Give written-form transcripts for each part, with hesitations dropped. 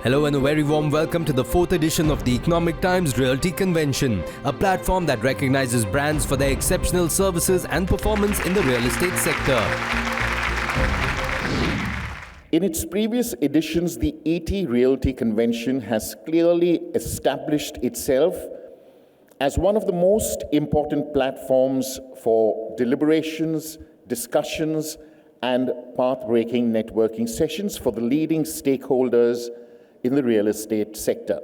Hello and a very warm welcome to the 4th edition of the Economic Times Realty Convention, a platform that recognizes brands for their exceptional services and performance in the real estate sector. In its previous editions, the ET Realty Convention has clearly established itself as one of the most important platforms for deliberations, discussions, and path-breaking networking sessions for the leading stakeholders in the real estate sector.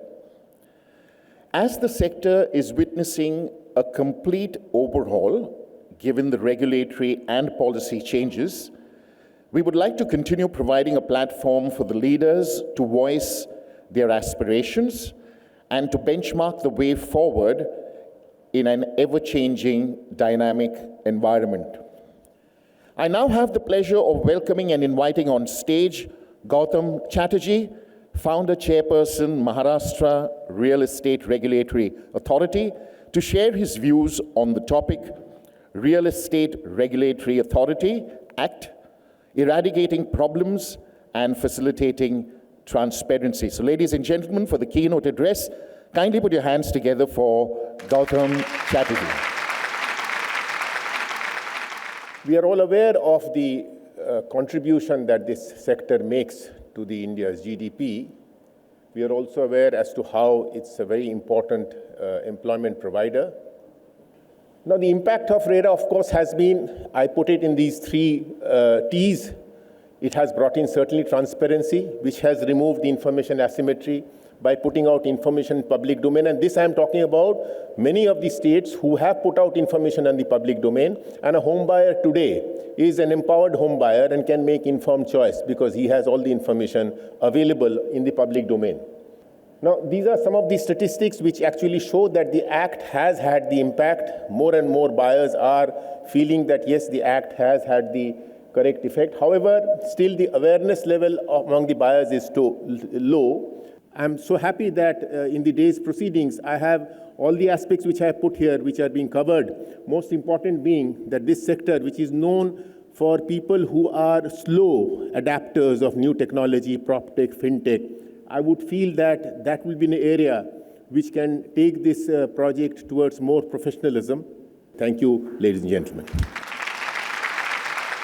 As the sector is witnessing a complete overhaul, given the regulatory and policy changes, we would like to continue providing a platform for the leaders to voice their aspirations and to benchmark the way forward in an ever-changing, dynamic environment. I now have the pleasure of welcoming and inviting on stage Gautam Chatterjee, Founder Chairperson, Maharashtra Real Estate Regulatory Authority, to share his views on the topic, Real Estate Regulatory Authority Act, eradicating problems and facilitating transparency. So ladies and gentlemen, for the keynote address, kindly put your hands together for Gautam Chatterjee. We are all aware of the contribution that this sector makes to the India's GDP. We are also aware as to how it's a very important employment provider. Now, the impact of RERA, of course, has been, I put it in these three T's. It has brought in certainly transparency, which has removed the information asymmetry by putting out information in public domain. And this I'm talking about many of the states who have put out information in the public domain. And a home buyer today is an empowered home buyer and can make informed choice because he has all the information available in the public domain. Now, these are some of the statistics which actually show that the Act has had the impact. More and more buyers are feeling that, yes, the Act has had the correct effect. However, still the awareness level among the buyers is too low. I'm so happy that in the day's proceedings, I have all the aspects which I have put here, which are being covered. Most important being that this sector, which is known for people who are slow adapters of new technology, Proptech, FinTech, I would feel that that will be an area which can take this project towards more professionalism. Thank you, ladies and gentlemen.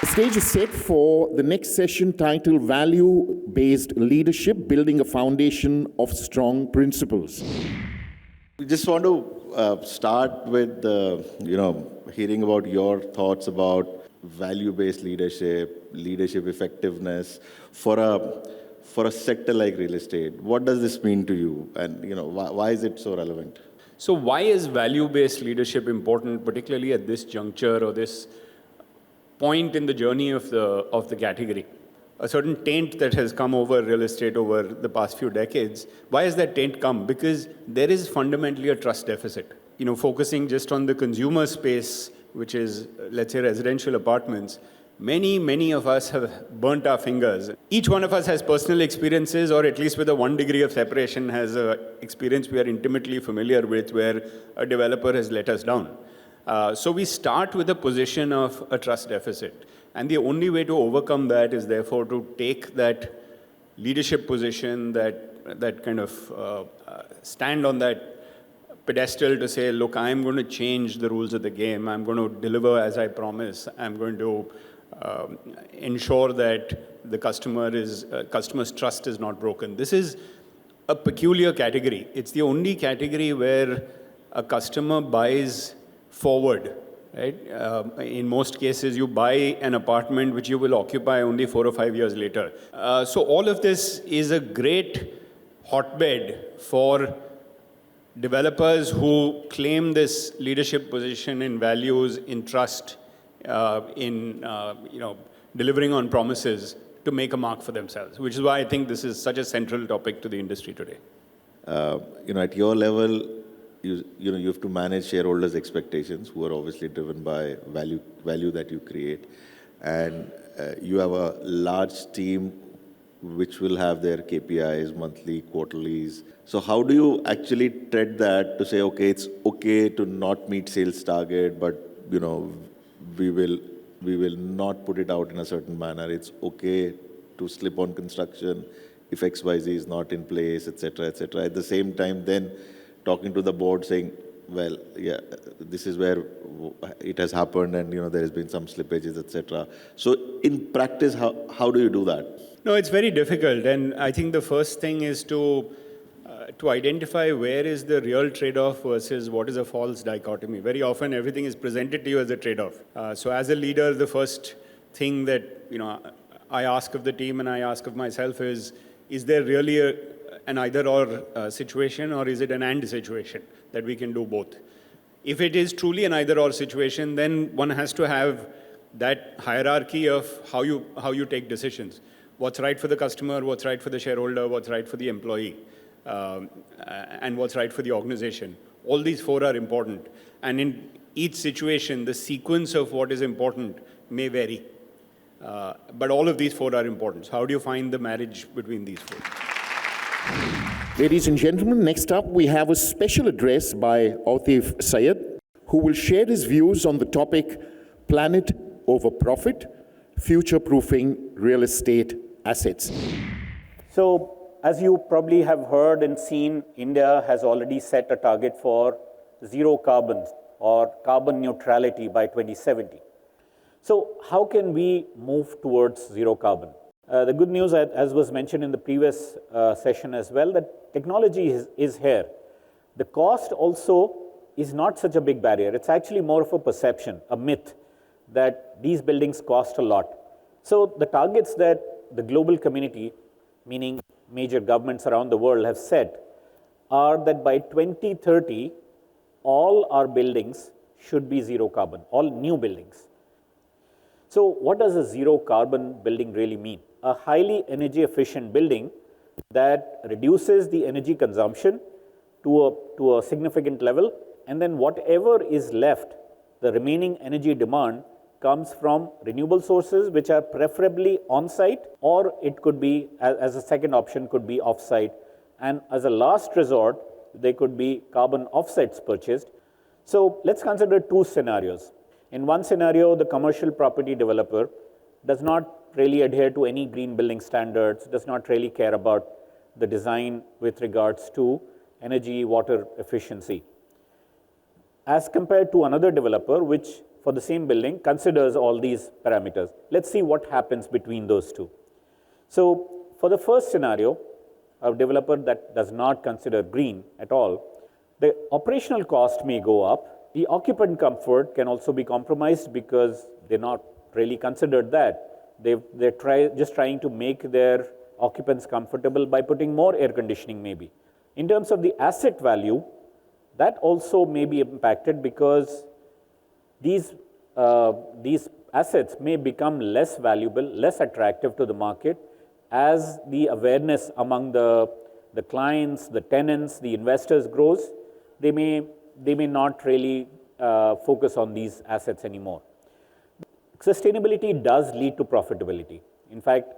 The stage is set for the next session titled Value-Based Leadership, Building a Foundation of Strong Principles. We just want to start with, hearing about your thoughts about value-based leadership, leadership effectiveness for a sector like real estate. What does this mean to you? And, why is it so relevant? So why is value-based leadership important, particularly at this juncture or this point in the journey of the category? A certain taint that has come over real estate over the past few decades. Why has that taint come? Because there is fundamentally a trust deficit. Focusing just on the consumer space, which is, let's say, residential apartments, many of us have burnt our fingers. Each one of us has personal experiences, or at least with a 1 degree of separation, has an experience we are intimately familiar with where a developer has let us down. So we start with a position of a trust deficit. And the only way to overcome that is therefore to take that leadership position, that kind of stand on that pedestal to say, look, I'm going to change the rules of the game. I'm going to deliver as I promise. I'm going to ensure that the customer's trust is not broken. This is a peculiar category. It's the only category where a customer buys forward, right? In most cases, you buy an apartment which you will occupy only 4 or 5 years later. So all of this is a great hotbed for developers who claim this leadership position in values, in trust, in delivering on promises to make a mark for themselves, which is why I think this is such a central topic to the industry today. At your level, you have to manage shareholders' expectations, who are obviously driven by value that you create, and you have a large team which will have their KPIs, monthly, quarterlies. So how do you actually tread that to say, okay, it's okay to not meet sales target, but we will not put it out in a certain manner. It's okay to slip on construction. if XYZ is not in place, etc., etc. At the same time, then talking to the board saying, well, yeah, this is where it has happened, and there has been some slippages, etc. So in practice, how do you do that? No, it's very difficult, and I think the first thing is to identify where is the real trade-off versus what is a false dichotomy. Very often, everything is presented to you as a trade-off. So as a leader, the first thing that I ask of the team and I ask of myself is there really an either-or situation, or is it an and situation that we can do both? If it is truly an either-or situation, then one has to have that hierarchy of how you take decisions. What's right for the customer, what's right for the shareholder, what's right for the employee, and what's right for the organization. All these four are important. And in each situation, the sequence of what is important may vary. But all of these four are important. So how do you find the marriage between these four? Ladies and gentlemen, next up we have a special address by Atif Syed, who will share his views on the topic Planet over Profit, Future-Proofing Real Estate Assets. So, as you probably have heard and seen, India has already set a target for zero carbon or carbon neutrality by 2070. So, how can we move towards zero carbon? The good news, as was mentioned in the previous session as well, that technology is here. The cost also is not such a big barrier. It's actually more of a perception, a myth, that these buildings cost a lot. So the targets that the global community, meaning major governments around the world, have set are that by 2030, all our buildings should be zero carbon, all new buildings. So what does a zero carbon building really mean? A highly energy efficient building that reduces the energy consumption to a significant level, and then whatever is left, the remaining energy demand, comes from renewable sources, which are preferably on-site, or it could be, as a second option, could be off-site. And as a last resort, they could be carbon offsets purchased. So let's consider two scenarios. In one scenario, the commercial property developer does not really adhere to any green building standards, does not really care about the design with regards to energy, water efficiency, as compared to another developer, which for the same building considers all these parameters. Let's see what happens between those two. So for the first scenario, a developer that does not consider green at all, the operational cost may go up. The occupant comfort can also be compromised because they're not really considered that. They're just trying to make their occupants comfortable by putting more air conditioning maybe. In terms of the asset value, that also may be impacted because these assets may become less valuable, less attractive to the market as the awareness among the clients, the tenants, the investors grows. They may not really focus on these assets anymore. Sustainability does lead to profitability. In fact,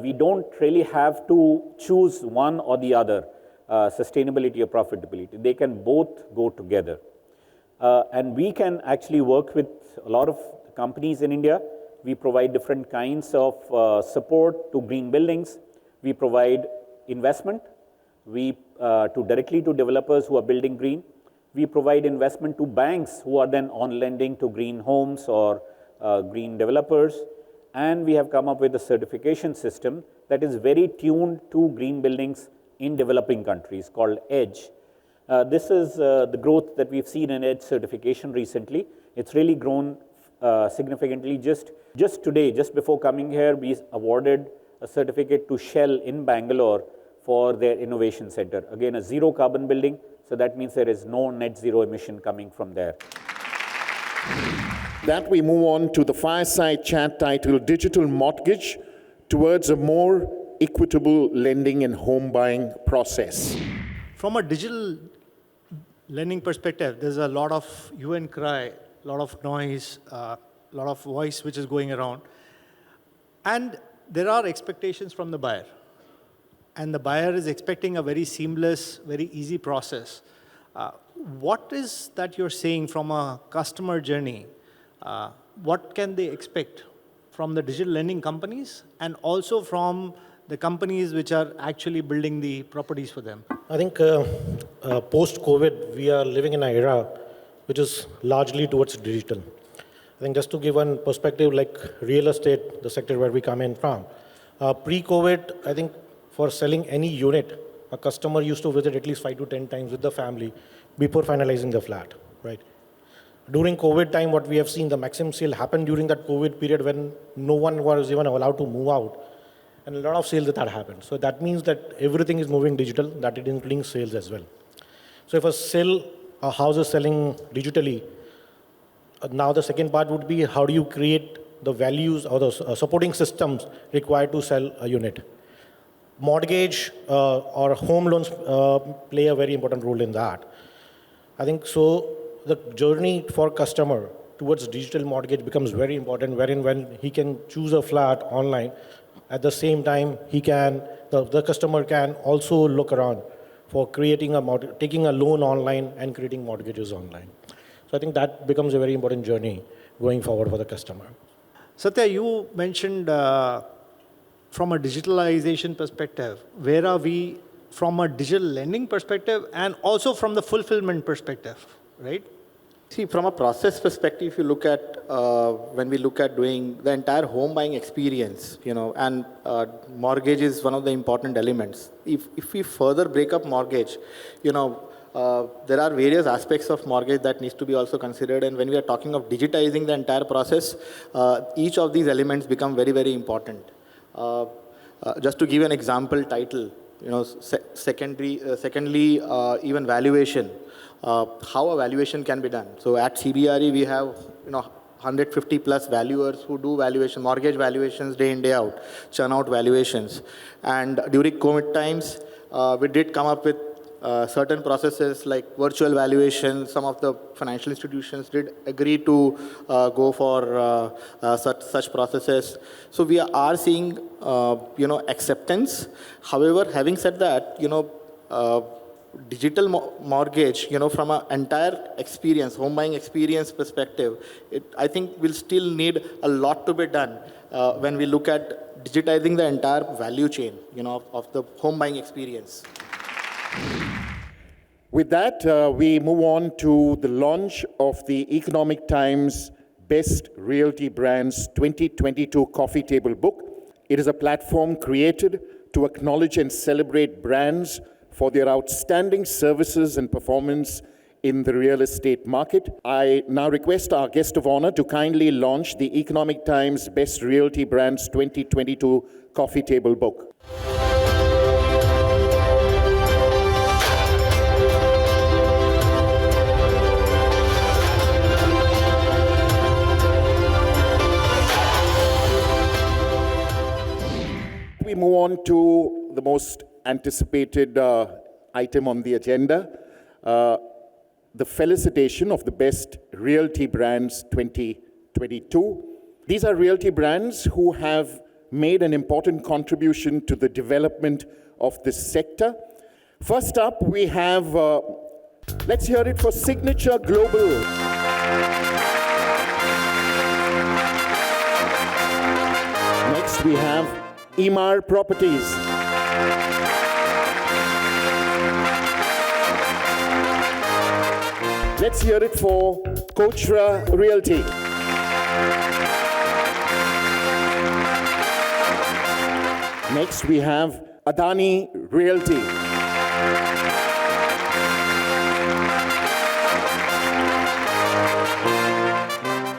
we don't really have to choose one or the other, sustainability or profitability. They can both go together. And we can actually work with a lot of companies in India. We provide different kinds of support to green buildings. We provide investment directly to developers who are building green. We provide investment to banks who are then on lending to green homes or green developers. And we have come up with a certification system that is very tuned to green buildings in developing countries called EDGE. This is the growth that we've seen in EDGE certification recently. It's really grown significantly. Just today, just before coming here, we awarded a certificate to Shell in Bangalore for their innovation center. Again, a zero carbon building, so that means there is no net zero emission coming from there. That we move on to the fireside chat titled Digital Mortgage Towards a More Equitable Lending and Home Buying Process. From a digital lending perspective, there's a lot of hue and cry, a lot of noise, a lot of voice which is going around. And there are expectations from the buyer. And the buyer is expecting a very seamless, very easy process. What is that you're saying from a customer journey? What can they expect from the digital lending companies and also from the companies which are actually building the properties for them? I think post-COVID, we are living in an era which is largely towards digital. I think just to give one perspective, like real estate, the sector where we come in from, pre-COVID, I think for selling any unit, a customer used to visit at least 5 to 10 times with the family before finalizing the flat, right? During COVID time, what we have seen, the maximum sale happened during that COVID period when no one was even allowed to move out. And a lot of sales that happened. So that means that everything is moving digital, that it including sales as well. So if a house is selling digitally, now the second part would be how do you create the values or the supporting systems required to sell a unit. Mortgage or home loans play a very important role in that. I think so the journey for customer towards digital mortgage becomes very important, wherein when he can choose a flat online, at the same time the customer can also look around for creating taking a loan online and creating mortgages online. So I think that becomes a very important journey going forward for the customer. Satya, you mentioned from a digitalization perspective, where are we from a digital lending perspective and also from the fulfillment perspective, right? See, from a process perspective, if you look at, when we look at doing the entire home buying experience, and mortgage is one of the important elements. If we further break up mortgage, there are various aspects of mortgage that needs to be also considered. And when we are talking of digitizing the entire process, each of these elements become very, very important. Just to give an example title, secondly, even valuation. How a valuation can be done. So at CBRE, we have 150 plus valuers who do valuation, mortgage valuations day in, day out, churn out valuations. And during COVID times, we did come up with certain processes like virtual valuation. Some of the financial institutions did agree to go for such processes. So we are seeing, acceptance. However, having said that, digital mortgage, from an entire experience, home buying experience perspective, I think will still need a lot to be done when we look at digitizing the entire value chain, of the home buying experience. With that, we move on to the launch of the Economic Times Best Realty Brands 2022 Coffee Table Book. It is a platform created to acknowledge and celebrate brands for their outstanding services and performance in the real estate market. I now request our guest of honor to kindly launch the Economic Times Best Realty Brands 2022 Coffee Table Book. We move on to the most anticipated item on the agenda, the felicitation of the Best Realty Brands 2022. These are realty brands who have made an important contribution to the development of this sector. First up, we have, let's hear it for Signature Global. Next, we have Emaar Properties. Let's hear it for Kochra Realty. Next, we have Adani Realty.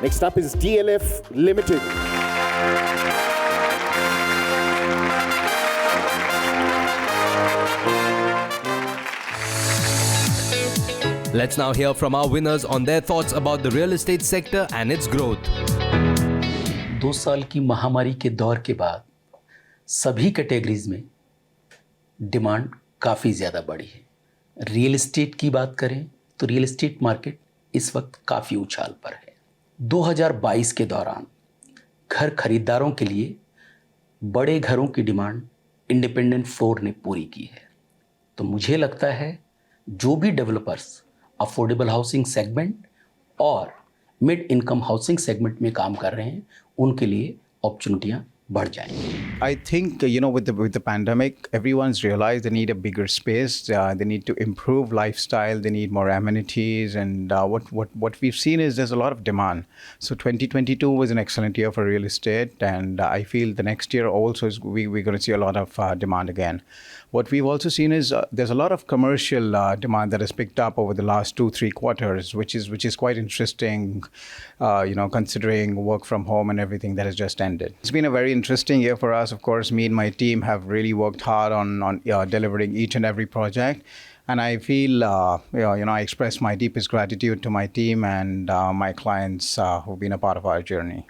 Next up is DLF Limited. Let's now hear from our winners on their thoughts about the real estate sector and its growth. 2 साल की महामारी के दौर के बाद सभी categories में demand काफ़ी ज़्यादा बढ़ी है। रियल एस्टेट की बात करें तो रियल एस्टेट मार्केट इस वक्त काफ़ी उछाल पर है। 2022 के दौरान घर खरीदारों के लिए बड़े घरों की डिमांड इंडिपेंडेंट 4 ने पूरी की है। तो मुझे लगता है जो भी डेवलपर्स अफोर्डेबल हाउसिंग सेगमेंट और मिड इनकम हाउसिंग सेगमेंट में काम कर रहे हैं उनके लिए अपॉर्चुनिटियां बढ़ जाएं। I think, with the pandemic, everyone's realized they need a bigger space. They need to improve lifestyle. They need more amenities. And what we've seen is there's a lot of demand. So 2022 was an excellent year for real estate. And I feel the next year also we're going to see a lot of demand again. What we've also seen is there's a lot of commercial demand that has picked up over the last 2-3 quarters, which is quite interesting, considering work from home and everything that has just ended. It's been a very interesting year for us. Of course, me and my team have really worked hard on delivering each and every project. And I feel, I express my deepest gratitude to my team and my clients who've been a part of our journey.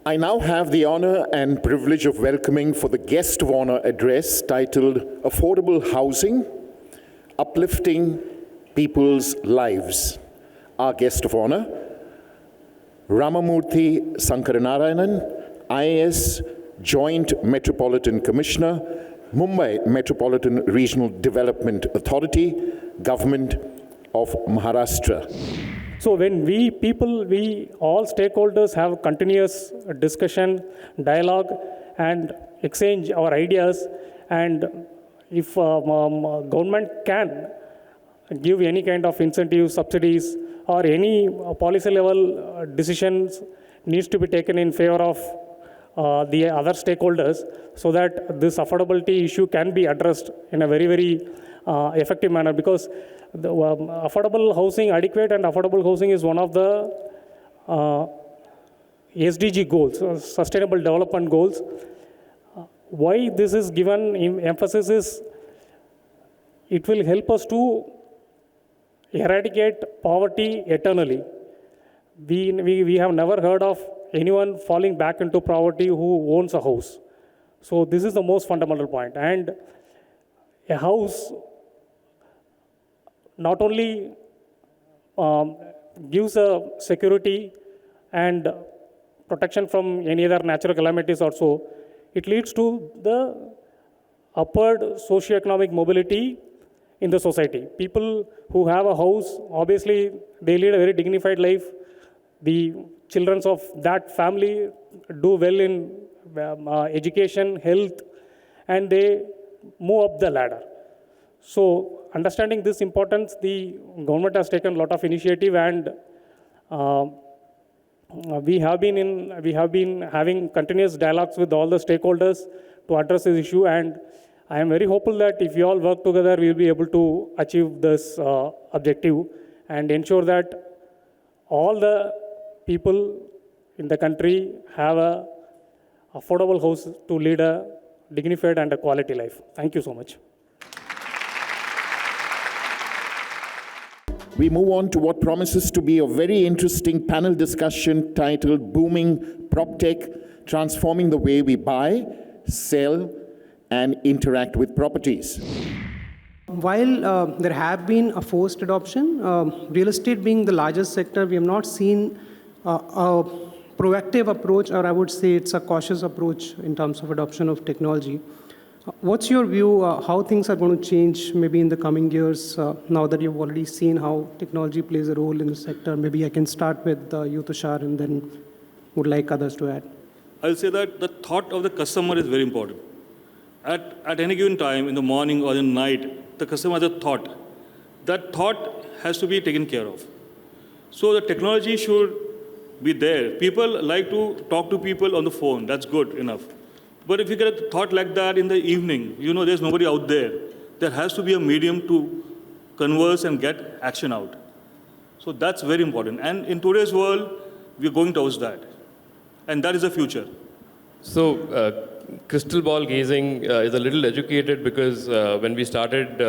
I now have the honor and privilege of welcoming for the Guest of Honor address titled Affordable Housing, Uplifting People's Lives. Our Guest of Honor, Ramamurthy Sankaranarayanan, IAS, Joint Metropolitan Commissioner, Mumbai Metropolitan Regional Development Authority, Government of Maharashtra. So when we all stakeholders have continuous discussion, dialogue, and exchange our ideas, and if government can give any kind of incentives, subsidies, or any policy level decisions needs to be taken in favor of the other stakeholders, so that this affordability issue can be addressed in a very, very effective manner, because the affordable housing, adequate and affordable housing is one of the SDG goals, Sustainable Development Goals. Why this is given emphasis is it will help us to eradicate poverty eternally. We have never heard of anyone falling back into poverty who owns a house. So this is the most fundamental point. And a house not only gives a security and protection from any other natural calamities also, it leads to the upward socioeconomic mobility in the society. People who have a house, obviously, they lead a very dignified life. The children of that family do well in education, health, and they move up the ladder. So, understanding this importance, the government has taken a lot of initiative, and we have been having continuous dialogues with all the stakeholders to address this issue, and I am very hopeful that if we all work together, we will be able to achieve this objective and ensure that all the people in the country have a affordable house to lead a dignified and a quality life. Thank you so much. We move on to what promises to be a very interesting panel discussion titled Booming Proptech, Transforming the Way We Buy, Sell, and Interact with Properties. While there have been a forced adoption, real estate being the largest sector, we have not seen a proactive approach, or I would say it's a cautious approach in terms of adoption of technology. What's your view, how things are going to change maybe in the coming years, now that you've already seen how technology plays a role in the sector? Maybe I can start with you, Tushar, and then would like others to add. I'll say that the thought of the customer is very important. At any given time, in the morning or in the night, the customer has a thought. That thought has to be taken care of. So the technology should be there. People like to talk to people on the phone. That's good enough. But if you get a thought like that in the evening, there's nobody out there. There has to be a medium to converse and get action out. So that's very important. And in today's world, we're going towards that. And that is the future. So crystal ball gazing is a little educated, because when we started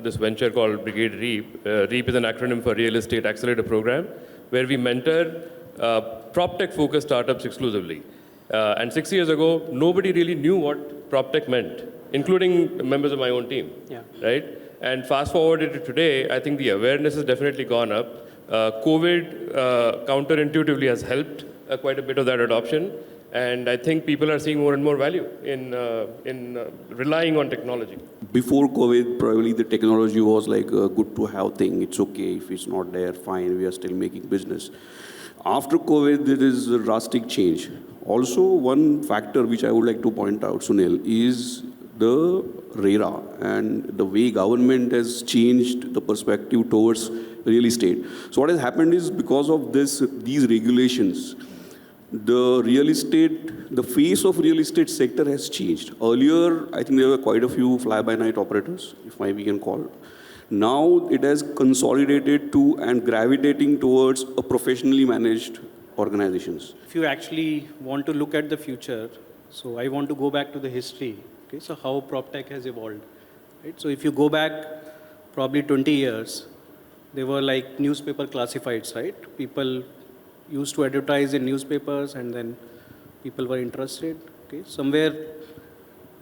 this venture called Brigade REAP, REAP is an acronym for Real Estate Accelerator Program, where we mentor Proptech-focused startups exclusively. And 6 years ago, nobody really knew what Proptech meant, including members of my own team, right? And fast forwarded to today, I think the awareness has definitely gone up. COVID counterintuitively has helped quite a bit of that adoption. And I think people are seeing more and more value in relying on technology. Before COVID, probably the technology was like a good to have thing. It's okay if it's not there, fine, we are still making business. After COVID, there is a drastic change. Also, one factor which I would like to point out, Sunil, is the RERA and the way government has changed the perspective towards real estate. So what has happened is because of these regulations, the face of real estate sector has changed. Earlier, I think there were quite a few fly-by-night operators, if we can call. Now it has consolidated to and gravitating towards a professionally managed organizations. If you actually want to look at the future, so I want to go back to the history. Okay, so how Proptech has evolved. Right? So if you go back probably 20 years, they were like newspaper classifieds, right? People used to advertise in newspapers and then people were interested. Okay? Somewhere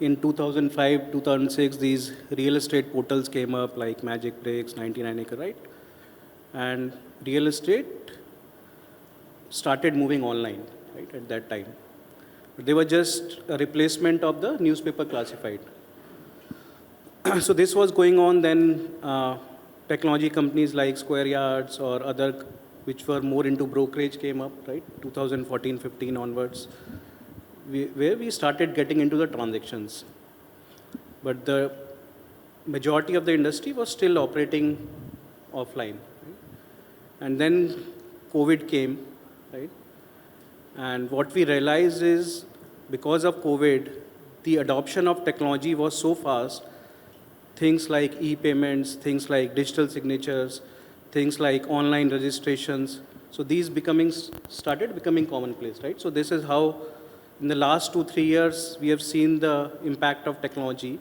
in 2005, 2006, these real estate portals came up like Magic Bricks, 99 Acre, right? And real estate started moving online, right, at that time. But they were just a replacement of the newspaper classified. So this was going on then. Technology companies like Square Yards or other which were more into brokerage came up, right, 2014-15 onwards, where we started getting into the transactions. But the majority of the industry was still operating offline. Right? And then COVID came, right? And what we realized is because of COVID, the adoption of technology was so fast. Things like e-payments, things like digital signatures, things like online registrations. So these started becoming commonplace, right? So this is how in the last 2-3 years, we have seen the impact of technology.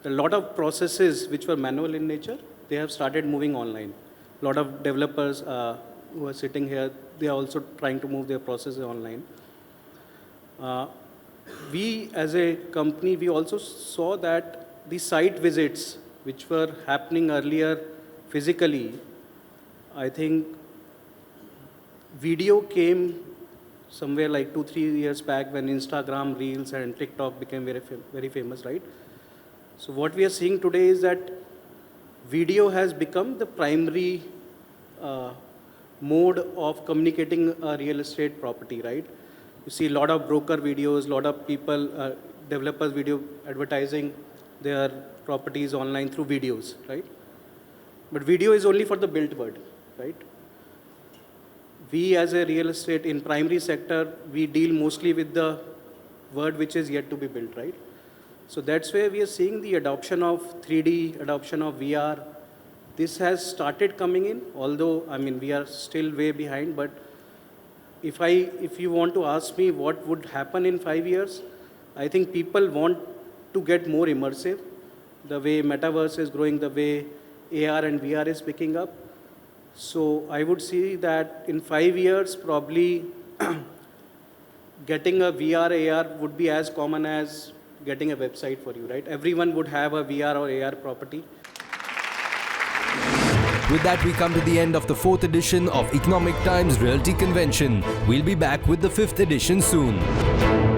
A lot of processes which were manual in nature, they have started moving online. A lot of developers who are sitting here, they are also trying to move their processes online. We as a company, we also saw that the site visits which were happening earlier physically, I think video came somewhere like 2-3 years back when Instagram, Reels and TikTok became very famous, right? So what we are seeing today is that video has become the primary mode of communicating a real estate property, right? You see a lot of broker videos, a lot of people, developers video advertising their properties online through videos, right? But video is only for the built word, right? We as a real estate in primary sector, we deal mostly with the word which is yet to be built, right? So that's where we are seeing the adoption of 3D, adoption of VR. This has started coming in, although, I mean, we are still way behind, but if you want to ask me what would happen in 5 years, I think people want to get more immersive. The way metaverse is growing, the way AR and VR is picking up. So I would see that in 5 years, probably getting a VR, AR would be as common as getting a website for you, right? Everyone would have a VR or AR property. With that, we come to the end of the 4th edition of Economic Times Realty Convention. We'll be back with the 5th edition soon.